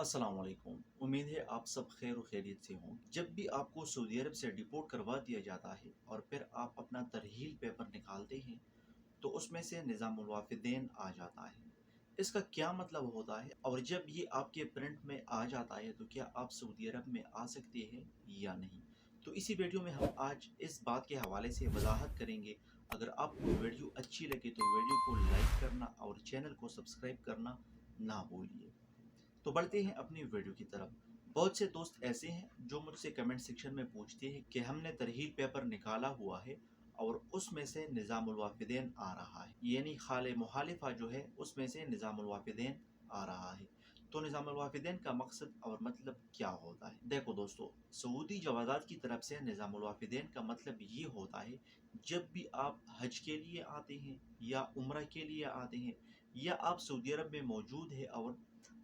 अस्सलाम वालेकुम। उम्मीद है आप सब खैर व खैरियत से हों। जब भी आपको सऊदी अरब से डिपोर्ट करवा दिया जाता है और फिर आप अपना तरहील पेपर निकालते हैं तो उसमें से निज़ामुल वाफिदैन आ जाता है। इसका क्या मतलब होता है और जब ये आपके प्रिंट में आ जाता है तो क्या आप सऊदी अरब में आ सकते हैं या नहीं? तो इसी वीडियो में हम आज इस बात के हवाले से वजाहत करेंगे। अगर आपको वीडियो अच्छी लगे तो वीडियो को लाइक करना और चैनल को सब्सक्राइब करना ना भूलिए। तो बढ़ते हैं अपनी वीडियो की तरफ। बहुत से दोस्त ऐसे हैं जो मुझसे कमेंट सेक्शन में पूछते हैं कि हमने तरहील पेपर निकाला हुआ है और उसमें से निज़ामुल वाफिदैन आ रहा है, यानी खाले मुखालिफा जो है उसमें से निज़ामुल वाफिदैन आ रहा है। तो निज़ामुल वाफिदैन का मकसद और मतलब क्या होता है? देखो दोस्तों, सऊदी जवाज़ात की तरफ से निज़ामुल वाफिदैन का मतलब ये होता है, जब भी आप हज के लिए आते हैं या उम्रा के लिए आते हैं या आप सऊदी अरब में मौजूद है और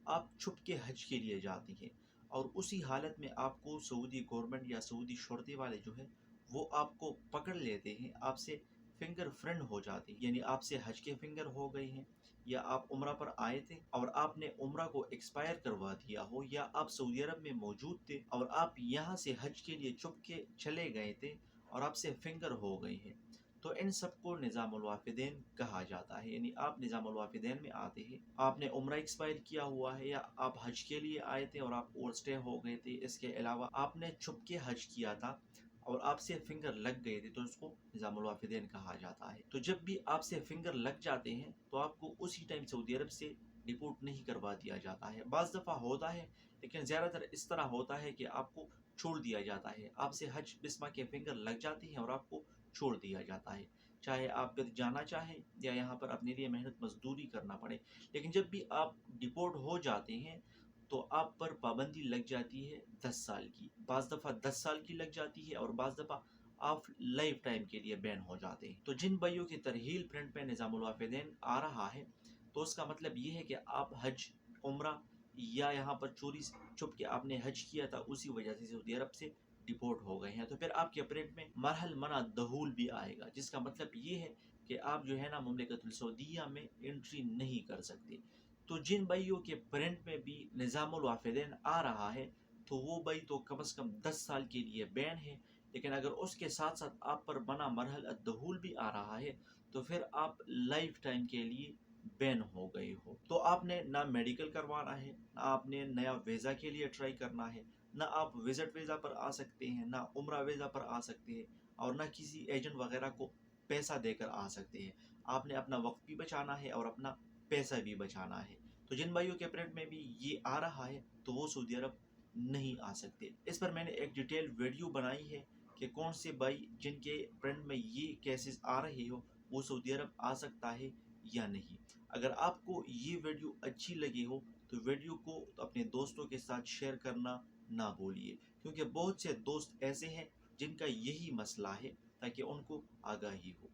आप छुप के हज के लिए जाती हैं और उसी हालत में आपको सऊदी गवर्नमेंट या सऊदी शर्ते वाले जो है वो आपको पकड़ लेते हैं, आपसे फिंगर फ्रेंड हो जाते हैं, यानी आपसे हज के फिंगर हो गए हैं या आप उम्रा पर आए थे और आपने उम्रा को एक्सपायर करवा दिया हो या आप सऊदी अरब में मौजूद थे और आप यहाँ से हज के लिए छुप के चले गए थे और आपसे फिंगर हो गए हैं, तो इन सबको निज़ामुल वाफिदैन कहा जाता है। यानी आप निज़ामुल वाफिदैन में आते हैं, आपने उम्रा एक्सपायर किया हुआ है या आप हज के लिए आए थे और आप ओवर स्टे हो गए थे, इसके अलावा आपने छुप के हज किया था और आपसे फिंगर लग गए थे, तो उसको निज़ामुल वाफिदैन कहा जाता है। तो जब भी आपसे फिंगर लग जाते हैं तो आपको उसी टाइम सऊदी अरब से डिपोर्ट नहीं करवा दिया जाता है। बाज़ दफ़ा होता है, लेकिन ज़्यादातर इस तरह होता है कि आपको छोड़ दिया जाता है, आपसे हज बिस्मा के फिंगर लग जाती हैं और आपको छोड़ दिया जाता है, चाहे आप फिर जाना चाहें या यहाँ पर अपने लिए मेहनत मजदूरी करना पड़े। लेकिन जब भी आप डिपोर्ट हो जाते हैं तो आप पर पाबंदी लग जाती है 10 साल की, बाज़ दफ़ा 10 साल की लग जाती है और बाज़ दफ़ा आप लाइफ टाइम के लिए बैन हो जाते हैं। तो जिन भाइयों की तरहील प्रिंट में निज़ामुल वाफिदैन आ रहा है तो उसका मतलब ये है कि आप हज, उम्रा या यहाँ पर चोरी छुप के आपने हज किया था, उसी वजह से सऊदी अरब से डिपोर्ट हो गए हैं, तो फिर आपके प्रिंट में मरहल मना दहूल भी आएगा, जिसका मतलब ये है कि आप जो है ना मुमलिकतुल सऊदीया में एंट्री नहीं कर सकते। तो जिन भाइयों के प्रिंट में भी निज़ामुल वाफिदैन आ रहा है तो वो भाई तो कम से कम 10 साल के लिए बैन है, लेकिन अगर उसके साथ साथ आप पर बना मरहल दहूल भी आ रहा है तो फिर आप लाइफ टाइम के लिए बैन हो गए हो। तो आपने ना मेडिकल करवाना है, ना आपने नया वीज़ा के लिए ट्राई करना है, ना आप विजिट वीज़ा पर आ सकते हैं, ना उम्रा वीज़ा पर आ सकते हैं और ना किसी एजेंट वगैरह को पैसा देकर आ सकते हैं। आपने अपना वक्त भी बचाना है और अपना पैसा भी बचाना है। तो जिन भाइयों के प्रिंट में भी ये आ रहा है तो वो सऊदी अरब नहीं आ सकते। इस पर मैंने एक डिटेल वीडियो बनाई है कि कौन से भाई जिनके प्रिंट में ये केसेस आ रहे हो वो सऊदी अरब आ सकता है या नहीं। अगर आपको ये वीडियो अच्छी लगी हो तो वीडियो को अपने दोस्तों के साथ शेयर करना ना भूलिए, क्योंकि बहुत से दोस्त ऐसे हैं जिनका यही मसला है, ताकि उनको आगाही हो।